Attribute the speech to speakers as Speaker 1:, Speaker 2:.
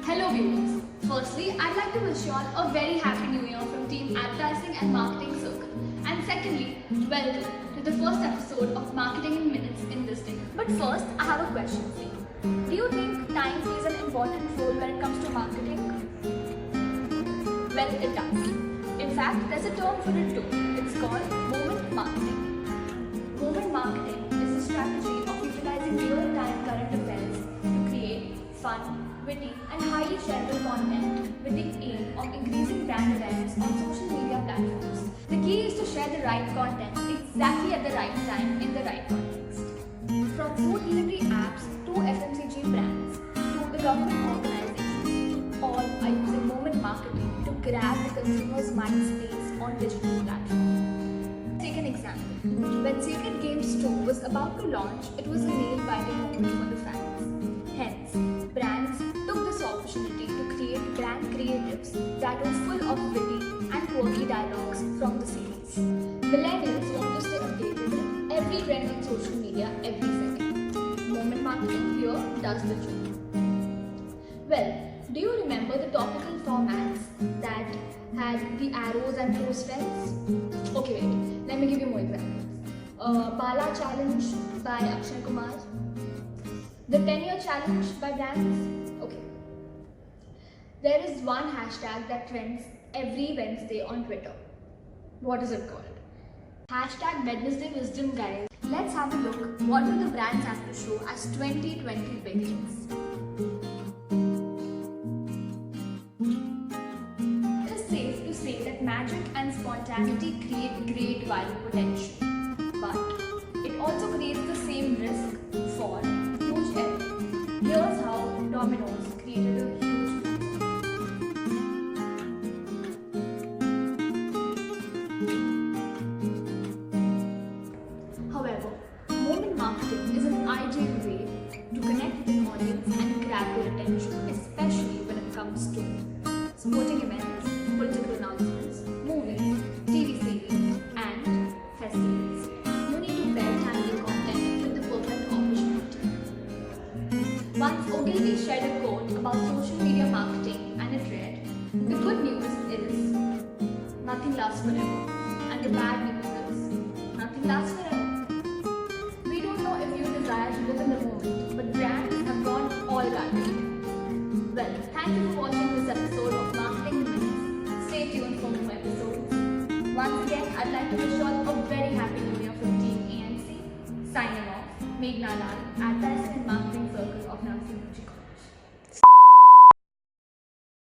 Speaker 1: Hello viewers. Firstly, I'd like to wish you all a very happy new year from Team Advertising and Marketing Circle. And secondly, welcome to the first episode of Marketing in Minutes in this day. But first, I have a question for you. Do you think time plays an important role when it comes to marketing? Well, it does. In fact, there's a term for it too. It's called moment marketing. Moment marketing is the strategy of utilizing real-time current affairs to create fun, witty and highly shareable content with the aim of increasing brand awareness on social media platforms. The key is to share the right content exactly at the right time in the right context. From food delivery apps to FMCG brands to the government organizations, all are using moment marketing to grab the consumer's mind space on digital platforms. Take an example. When Sacred Games 2 was about to launch, it was a nail-biting moment for the fans. Hence, brands took this opportunity to create brand creatives that were full of witty and quirky dialogues from the series. Millennials want to stay updated with every trend on social media every second. Moment marketing here does the job. Well, do you remember the topical formats that had the arrows and close friends? Okay, wait, let me give you more examples. Bala Challenge by Akshay Kumar. The 10-year challenge by brands? Okay. There is one hashtag that trends every Wednesday on Twitter. What is it called? Hashtag Wednesday Wisdom, guys. Let's have a look. What do the brands have to show as 2020 begins? It is safe to say that magic and spontaneity create great viral potential. But it also creates the same risk for huge error. Here's how Domino's created a huge However, moment marketing is an ideal way to connect with an audience and grab their attention, especially when it comes to sporting events, political announcements, movies, TV series, and festivals. You need to pair timely content with the perfect opportunity. Once Ogilvy shared a quote about social media marketing and it read, "The good news is nothing lasts forever, and the bad news is nothing lasts forever." We don't know if you desire to live in the moment, but brands have gone all garbage. Well, thank you for watching this episode of Marketing in Minutes. Stay tuned for more episodes. Once again, I'd like to wish you all a very happy new year from Team ANC. Signing off, Meghna Lal, Advertising and Marketing